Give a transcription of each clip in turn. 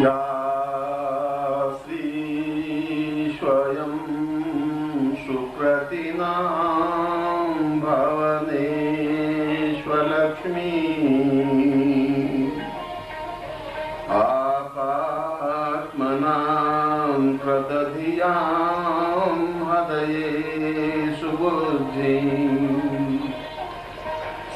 या श्री स्वयं सुकृतिनां भवनेष्वलक्ष्मी आपात्मनां प्रदधियां हृदये सुबुद्धिं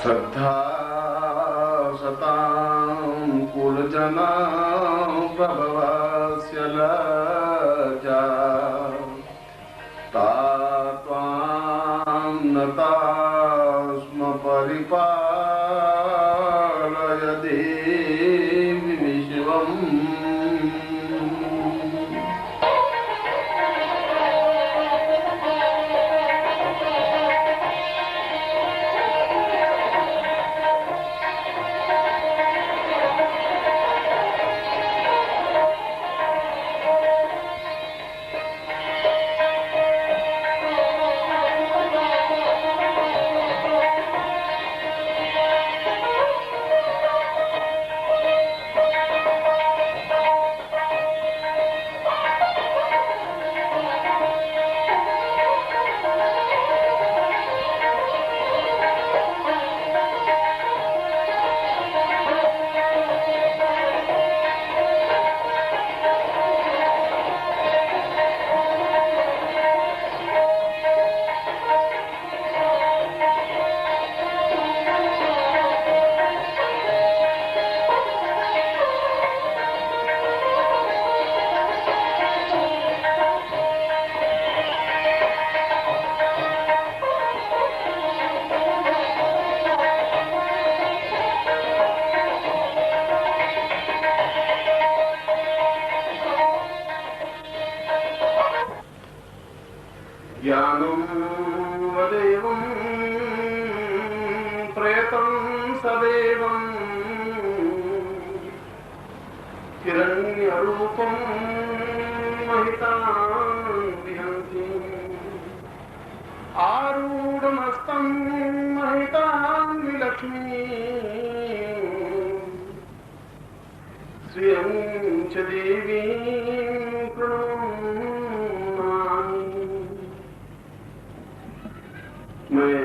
श्रद्धा सतां कुलजना प्रभवस्य लज्जा तात्वां नतास्म परिपालय देवि विश्वम्। ज्ञानं वदेवं प्रेतं सदैवं हिरण्यरूपं महितां विहन्ति आरूढमस्तं महितां विलक्ष्मी श्रियं च देवीं प्रणमामि। मैं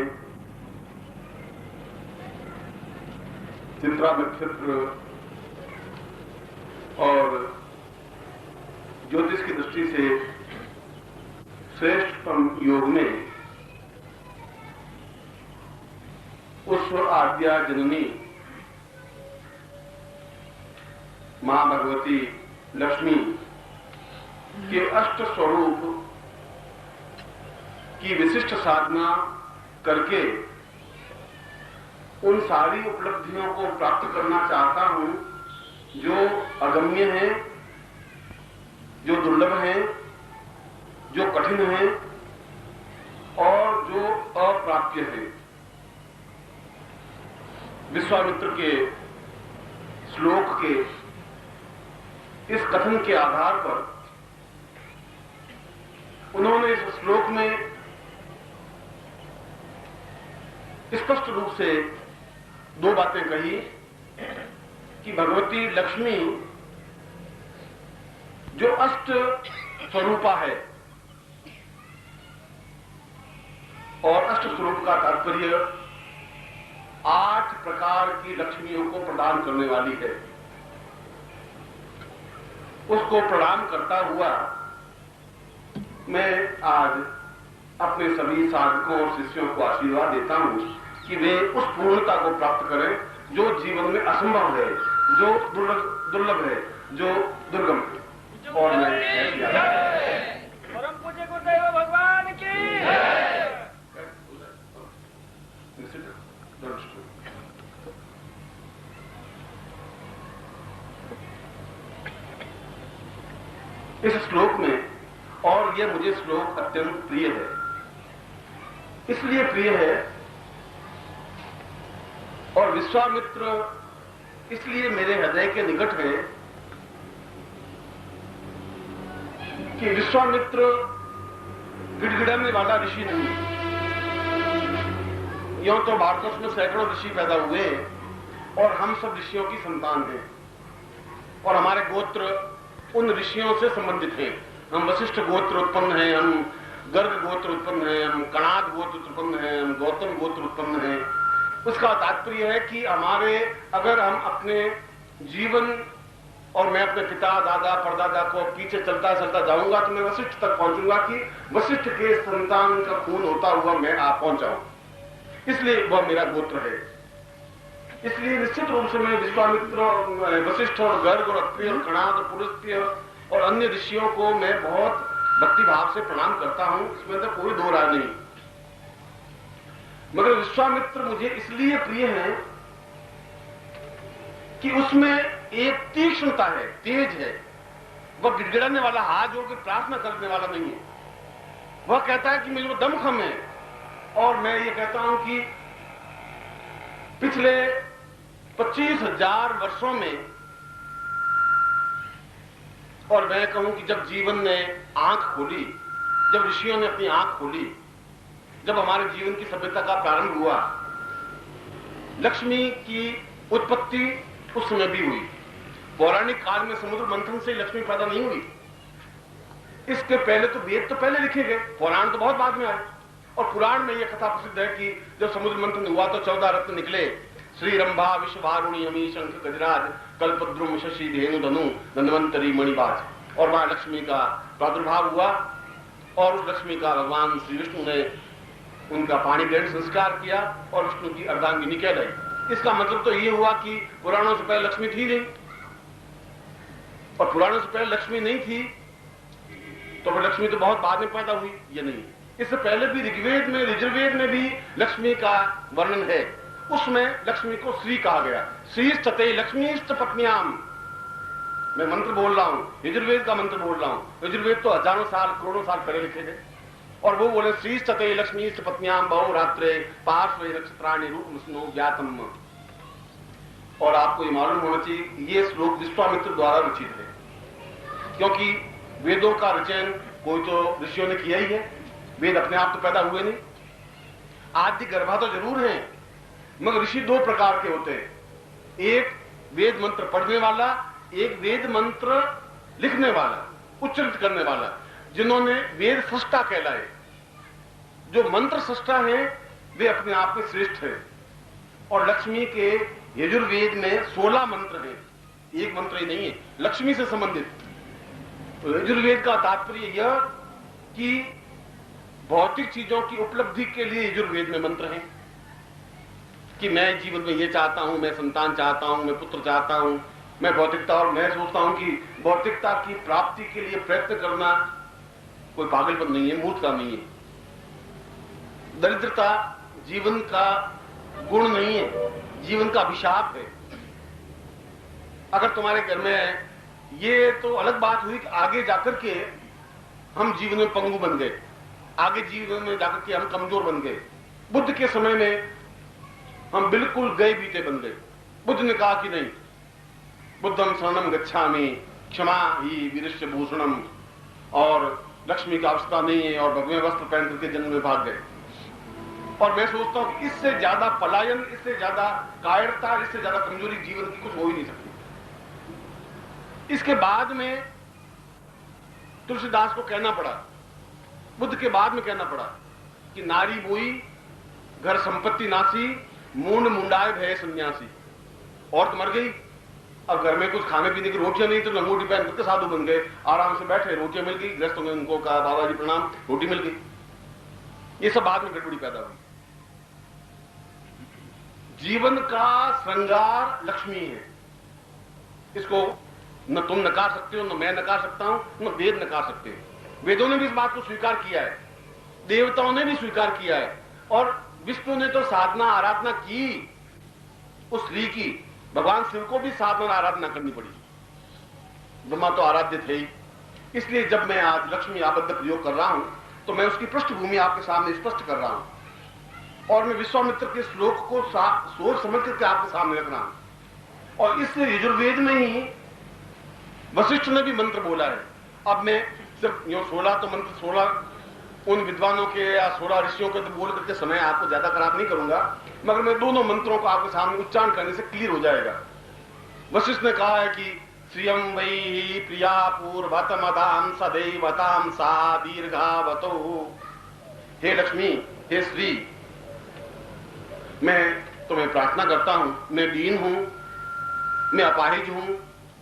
चित्रा नक्षत्र और ज्योतिष की दृष्टि से श्रेष्ठतम योग में उस आद्या जननी मां भगवती लक्ष्मी के अष्ट स्वरूप की विशिष्ट साधना करके उन सारी उपलब्धियों को प्राप्त करना चाहता हूं जो अगम्य है, जो दुर्लभ है, जो कठिन है और जो अप्राप्य है। विश्वामित्र के श्लोक के इस कथन के आधार पर उन्होंने इस श्लोक में स्पष्ट रूप से दो बातें कही कि भगवती लक्ष्मी जो अष्ट स्वरूपा है, और अष्ट स्वरूप का तात्पर्य 8 प्रकार की लक्ष्मियों को प्रदान करने वाली है, उसको प्रणाम करता हुआ मैं आज अपने सभी साधकों और शिष्यों को आशीर्वाद देता हूं कि वे उस पूर्णता को प्राप्त करें जो जीवन में असंभव है, जो दुर्लभ है, जो दुर्गम है। और मैं परम पूज्य गुरुदेव भगवान की इस श्लोक में, और यह मुझे श्लोक अत्यंत प्रिय है, इसलिए प्रिय है और विश्वामित्र इसलिए मेरे हृदय के निकट है कि विश्वामित्र गिड़गिड़ाने वाला ऋषि नहीं। यूं तो भारतवर्ष में सैकड़ों ऋषि पैदा हुए और हम सब ऋषियों की संतान हैं, और हमारे गोत्र उन ऋषियों से संबंधित हैं। हम वशिष्ठ गोत्र उत्पन्न हैं, हम गर्ग गोत्र उत्पन्न हैं, हम कणाद गोत्र उत्पन्न हैं, हम गौतम गोत्र उत्पन्न हैं। उसका तात्पर्य है कि हमारे, अगर हम अपने जीवन और मैं अपने पिता दादा परदादा को पीछे चलता चलता जाऊंगा तो मैं वशिष्ठ तक पहुंचूंगा कि वशिष्ठ के संतान का खून होता हुआ मैं आप पहुंचाऊं, इसलिए वह मेरा गोत्र है। इसलिए निश्चित रूप से मैं विश्वामित्र और वशिष्ठ और गर्ग और अत्रि और कणाद और पुलस्त्य और अन्य ऋषियों को मैं बहुत भक्ति भाव से प्रणाम करता हूं, इसमें तो कोई दो राय नहीं। मगर विश्वामित्र मुझे इसलिए प्रिय है कि उसमें एक तीक्ष्णता है, तेज है। वह गिड़गिड़ाने वाला, हाथ जोड़ के प्रार्थना करने वाला नहीं है। वह कहता है कि मुझे दमखम है। और मैं ये कहता हूं कि पिछले 25,000 वर्षों में, और मैं कहूं कि जब जीवन ने आंख खोली, जब ऋषियों ने अपनी आंख खोली, जब हमारे जीवन की सभ्यता का प्रारंभ हुआ, लक्ष्मी की उत्पत्ति उस समय भी हुई। पौराणिक काल में समुद्र मंथन से लक्ष्मी पैदा नहीं हुई। इसके पहले तो वेद तो पहले लिखे गए, पुराण तो बहुत बाद में आए। और पुराण में यह कथा प्रसिद्ध है कि जब समुद्र मंथन हुआ तो 14 रत्न निकले, श्री रंभा विश्ववारुणी अमी शंख गजराज कल्पद्रुम शशि धेनु धनु धन्वंतरी मणिबाज। और वहां लक्ष्मी का प्रादुर्भाव हुआ और उस लक्ष्मी का भगवान श्री विष्णु ने उनका पाणी ग्रहण संस्कार किया और विष्णु की अर्धांगिनी कहलाई। इसका मतलब तो ये हुआ कि पुराणों से पहले लक्ष्मी थी नहीं, और पुराणों से पहले लक्ष्मी नहीं थी तो फिर लक्ष्मी तो बहुत बाद में पैदा हुई, ये नहीं। इससे पहले भी ऋग्वेद में, यजुर्वेद में भी लक्ष्मी का वर्णन है। उसमें लक्ष्मी को श्री कहा गया, श्रीष्ठते लक्ष्मीष्ट पत्न्याम। मैं मंत्र बोल रहा हूं, यजुर्वेद का मंत्र बोल रहा हूं। यजुर्वेद तो हजारों साल करोड़ों साल पहले लिखे गए, और वो बोले श्रीष्ठते लक्ष्मीष्ट पत्न्याम बहु रात्रे पार्श्वे नक्षत्राणि रूप स्नो ज्ञातम। और आपको ये मालूम होना चाहिए ये श्लोक विश्वामित्र द्वारा रचित है, क्योंकि वेदों का रचन कोई तो ऋषियों ने किया ही है। वेद अपने आप तो पैदा हुए नहीं। आदि गर्भा तो जरूर है, मगर ऋषि दो प्रकार के होते हैं, एक वेद मंत्र पढ़ने वाला, एक वेद मंत्र लिखने वाला, उच्चारित करने वाला, जिन्होंने वेद सृष्टा कहलाए। जो मंत्र सृष्टा है वे अपने आप में श्रेष्ठ है। और लक्ष्मी के यजुर्वेद में 16 मंत्र हैं, एक मंत्र ही नहीं है लक्ष्मी से संबंधित। तो यजुर्वेद का तात्पर्य यह कि भौतिक चीजों की उपलब्धि के लिए यजुर्वेद में मंत्र हैं कि मैं जीवन में ये चाहता हूं, मैं संतान चाहता हूं, मैं पुत्र चाहता हूं, मैं भौतिकता, और मैं सोचता हूं कि भौतिकता की प्राप्ति के लिए प्रयत्न करना कोई पागलपन नहीं है, मूर्खता नहीं है। दरिद्रता जीवन का गुण नहीं है, जीवन का अभिशाप है। अगर तुम्हारे घर में, ये तो अलग बात हुई कि आगे जाकर के हम जीवन में पंगु बन गए, आगे जीवन में जाकर के हम कमजोर बन गए। बुद्ध के समय में हम बिल्कुल गए बीते बन गए। बुद्ध ने कहा कि नहीं, बुद्धम शरणम गच्छामि क्षमा ही वीरस्य भूषणम, और लक्ष्मी की आवश्यकता नहीं है, और भगवे वस्त्र पहन करके जंगल में भाग गए। और मैं सोचता हूं कि इससे ज्यादा पलायन, इससे ज्यादा कायरता, इससे ज्यादा कमजोरी जीवन की कुछ हो ही नहीं सकती। इसके बाद में तुलसीदास को कहना पड़ा, बुद्ध के बाद में कहना पड़ा कि नारी बोई घर संपत्ति नासी, मूंड मुंडाए भय सन्यासी। और तो मर गई, अब घर में कुछ खाने पीने की रोटियां नहीं, तो लंगोटी पहन करके साधु बन गए, आराम से बैठे, रोटियां मिल गई, गृहस्थों ने उनको कहा बाबा जी प्रणाम, रोटी मिल गई। ये सब बाद में गड़बड़ी पैदा हुई। जीवन का श्रृंगार लक्ष्मी है, इसको न तुम नकार सकते हो, न मैं नकार सकता हूं, न वेद नकार सकते हो। वेदों ने भी इस बात को स्वीकार किया है, देवताओं ने भी स्वीकार किया है, और विष्णु ने तो साधना आराधना की उस स्त्री की। भगवान शिव को भी साधना आराधना करनी पड़ी, ब्रह्मा तो आराध्य थे ही। इसलिए जब मैं आज लक्ष्मी आबद्ध प्रयोग कर रहा हूं तो मैं उसकी पृष्ठभूमि आपके सामने स्पष्ट कर रहा हूं, और मैं विश्वामित्र के श्लोक को सोच समझ करके आपके सामने रख रहा हूं। और इस यजुर्वेद में ही वशिष्ठ ने भी मंत्र बोला है। अब मैं सिर्फ 16 तो मंत्र 16 उन विद्वानों के या 16 ऋषियों के तो बोल करके समय आपको ज्यादा खराब नहीं करूंगा, मगर मैं दोनों मंत्रों को आपके सामने उच्चारण करने से क्लियर हो जाएगा। वशिष्ठ ने कहा है कि श्रियं वै प्रिया पूर्वतमतां सदैवतां सा दीर्घावतो। हे लक्ष्मी, हे श्री, मैं तुम्हें प्रार्थना करता हूं। मैं दीन हूं, मैं अपाहिज हूं,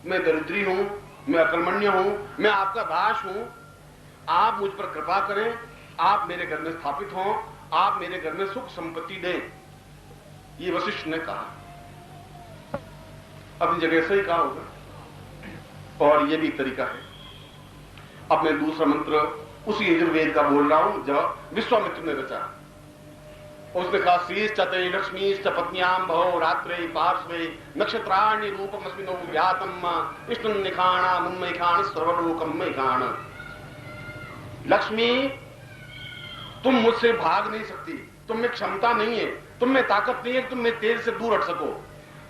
मैं दरिद्री हूं, मैं अकर्मण्य हूं, मैं आपका दास हूं। आप मुझ पर कृपा करें, आप मेरे घर में स्थापित हों, आप मेरे घर में सुख संपत्ति दें। ये वशिष्ठ ने कहा, अपनी जगह से ही कहा होगा, और ये भी तरीका है। अब मैं दूसरा मंत्र उसी यजुर्वेद का बोल रहा हूं जो विश्वामित्र ने रचा। उसने कहा, श्रीश्चते लक्ष्मीश्च पत्न्यां भवो रात्रे पार्श्वे नक्षत्राणि रूपमस्मिनो व्यातम् विष्णुं निखाणा मुम्मैखाण सर्वलोकं मैखाण। लक्ष्मी, तुम मुझसे भाग नहीं सकती, तुम में क्षमता नहीं है, तुम में ताकत नहीं है, तुम में तेज से दूर हट सको।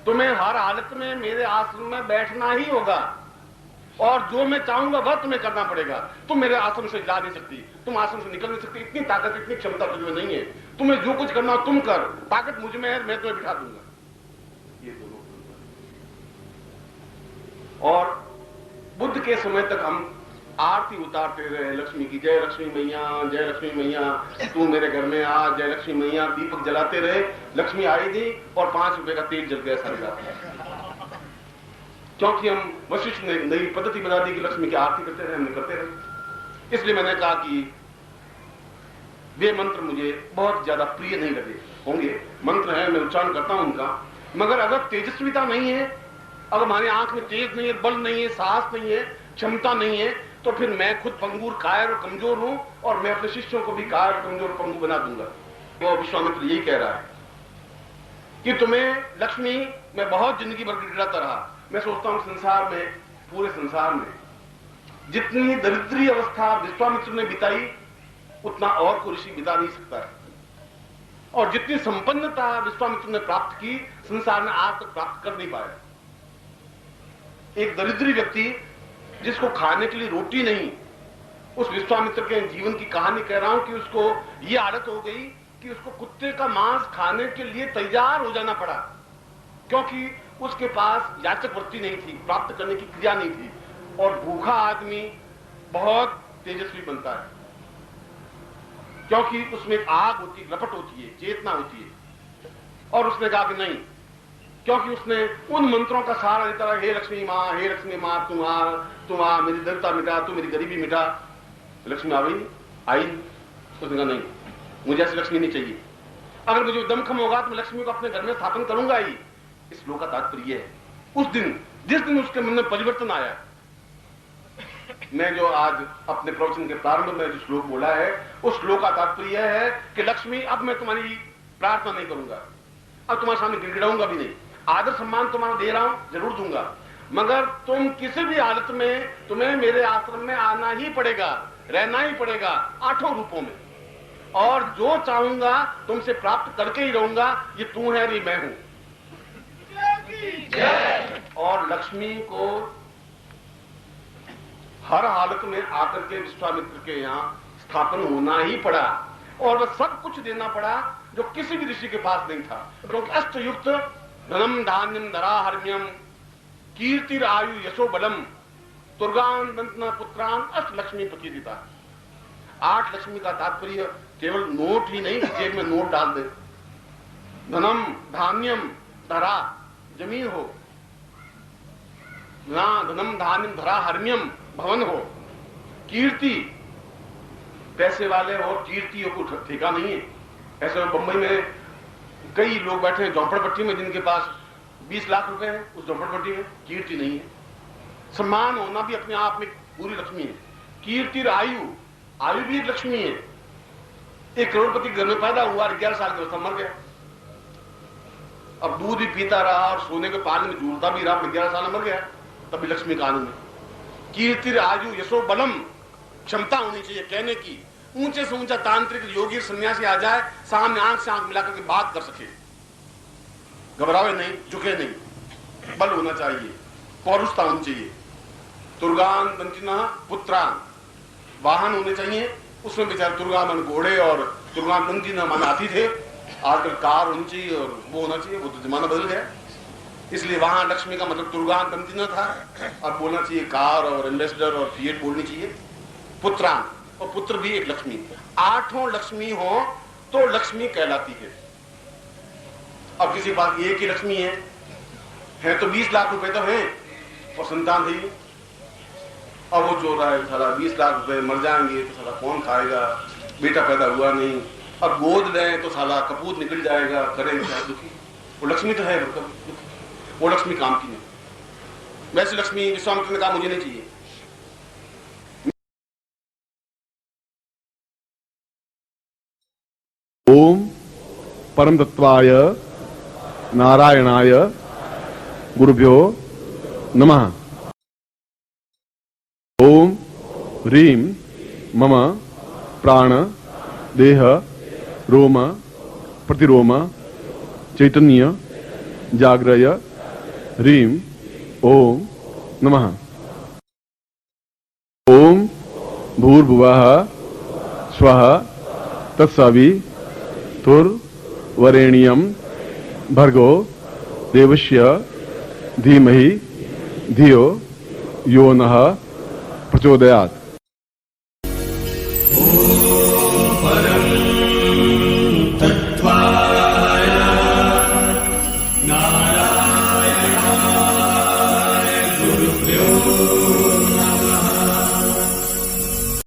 तुम्हें हर हालत में मेरे आश्रम में बैठना ही होगा, और जो मैं चाहूंगा वह तुम्हें करना पड़ेगा। तुम मेरे आश्रम से जा नहीं सकती, तुम आश्रम से निकल नहीं सकती। इतनी ताकत, इतनी क्षमता तुझमें नहीं है। तुम्हें जो कुछ करना हो तुम कर, ताकत मुझ में है, मैं तुम्हें बिठा दूंगा। ये दोनों। और बुद्ध के समय तक हम आरती उतारते रहे, लक्ष्मी की जय लक्ष्मी मैया, जय लक्ष्मी मैया, तू मेरे घर में आ, जय लक्ष्मी मैया। दीपक जलाते रहे, लक्ष्मी आई थी और 5 रुपए का तेल जल गया सारा। क्योंकि हम वशिष्ठ ने नई पद्धति बना दी कि लक्ष्मी की आरती करते रहे, हमने करते रहे। इसलिए मैंने कहा कि वे मंत्र मुझे बहुत ज्यादा प्रिय नहीं लगे होंगे। मंत्र है, मैं उच्चारण करता हूं उनका, मगर अगर तेजस्विता नहीं है, अगर हमारी आंख में तेज नहीं है, बल नहीं है, साहस नहीं है, क्षमता नहीं है, तो फिर मैं खुद पंगुर, कायर और कमजोर हूं, और मैं अपने शिष्यों को भी कायर, कमजोर, पंगु बना दूंगा। वो विश्वामित्र यही कह रहा है कि तुम्हें लक्ष्मी, मैं बहुत जिंदगी भर गिड़गिड़ाता रहा। मैं सोचता हूं संसार में, पूरे संसार में जितनी दरिद्री अवस्था विश्वामित्र ने बिताई, उतना और कोई ऋषि बिता नहीं सकता है। और जितनी संपन्नता विश्वामित्र ने प्राप्त की, संसार में आज तक प्राप्त कर नहीं पाया। एक दरिद्री व्यक्ति जिसको खाने के लिए रोटी नहीं, उस विश्वामित्र के जीवन की कहानी कह रहा हूं कि उसको यह आदत हो गई कि उसको कुत्ते का मांस खाने के लिए तैयार हो जाना पड़ा, क्योंकि उसके पास याचक वृत्ति नहीं थी, प्राप्त करने की क्रिया नहीं थी। और भूखा आदमी बहुत तेजस्वी बनता है, क्योंकि उसमें आग होती है, रपट होती है, चेतना होती है। और उसने कहा कि नहीं, क्योंकि उसने उन मंत्रों का सहारा लेता रहा, हे लक्ष्मी माँ, हे लक्ष्मी माँ, तुम आ, मेरी दरिद्रता मिटा, तू मेरी गरीबी मिटा। लक्ष्मी आई। उसने कहा नहीं, मुझे ऐसी लक्ष्मी नहीं चाहिए। अगर मुझे दमखम होगा तो मैं लक्ष्मी को अपने घर में स्थापन करूंगा ही। इस श्लोक का तात्पर्य है, उस दिन जिस दिन उसके मन में परिवर्तन आया, मैं जो आज अपने प्रवचन के प्रारंभ में जो श्लोक बोला है, उस श्लोक का तात्पर्य है कि लक्ष्मी, अब मैं तुम्हारी प्रार्थना नहीं करूंगा, अब तुम्हारे सामने गिड़गिड़ाऊंगा भी नहीं। आदर सम्मान तुम्हारा दे रहा हूं, जरूर दूंगा, मगर तुम किसी भी हालत में, तुम्हें मेरे आश्रम में आना ही पड़ेगा, रहना ही पड़ेगा, 8 रूपों में। और जो चाहूंगा तुमसे प्राप्त करके ही रहूंगा। ये तू है, ये मैं हूं। और लक्ष्मी को हर हालत में आकर के विश्वामित्र के यहां स्थापन होना ही पड़ा, और वह सब कुछ देना पड़ा जो किसी भी ऋषि के पास नहीं था। क्योंकि अष्टयुक्त धनम धान्यम धराहर्म्यम कीर्तिर आयु यशो बलम तुर्गान दंतना पुत्रान अष्ट लक्ष्मी प्रकीर्तिता। 8 लक्ष्मी का तात्पर्य केवल नोट ही नहीं, जेब में नोट डाल दे। धनम धान्यम धरा, जमीन हो, ना धनम धान्यम धरा हर्म्यम, भवन हो। कीर्ति, पैसे वाले हो, कीर्ति हो, कुछ ठेका नहीं है। ऐसे में बंबई में कई लोग बैठे हैं झोंपड़पट्टी में, जिनके पास 20 लाख रुपए हैं, उस झोंपड़पट्टी में कीर्ति नहीं है। सम्मान होना भी अपने आप में पूरी लक्ष्मी है। कीर्ति आयु, आयु भी एक लक्ष्मी है। एक करोड़पति घर में पैदा हुआ, 11 साल की अवस्था मर गया। अब दूध भी पीता रहा और सोने के पानी में झूलता भी रहा, 11 साल में मर गया, तभी लक्ष्मी का आनंद है। कीर्ति आयु यशो बलम, क्षमता होनी चाहिए कहने की। ऊंचे से ऊंचा तांत्रिक योगी सन्यासी आ जाए, सामने आंख से आंख मिलाकर के बात कर सके, घबरावे नहीं, झुके नहीं, बल होना चाहिए, पौरुषता होनी चाहिए। तुर्गान दंतिना पुत्रान, वाहन होने चाहिए। उसमें बेचारे तुर्गा मन घोड़े और तुर्गान दंतिना मन हाथी थे। आजकल कार होनी चाहिए और वो होना चाहिए, वो तो जमाना बदल गया। इसलिए वहां लक्ष्मी का मतलब दुर्गान बनती न था। अब बोलना चाहिए कार और एम्बेसडर और फिएट बोलनी चाहिए, पुत्रान, और पुत्र भी एक लक्ष्मी। 8 लक्ष्मी हो तो लक्ष्मी कहलाती है। अब किसी के पास एक ही लक्ष्मी है तो 20 लाख रुपए तो हैं और संतान है, अब वो जो रहा है साला 20 लाख रुपए मर जाएंगे तो साला कौन खाएगा, बेटा पैदा हुआ नहीं, अब गोद लें तो साला कपूत निकल जाएगा, करें क्या, दुखी। वो लक्ष्मी तो है, वो लक्ष्मी काम की नहीं। वैसे लक्ष्मी विश्वामित्र ने कहा मुझे नहीं चाहिए। ओम परम तत्वाय नारायणाय गुरुभ्यो नमः। ओम ह्रीं मम प्राण देह रोम प्रतिरोम चैतन्य जाग्रय ह्रीं ओम नमः। ओम भूर्भुवः स्वः तत्सवितुर्वरेण्यं भर्गो देवस्य धीमहि धियो यो नः प्रचोदयात्।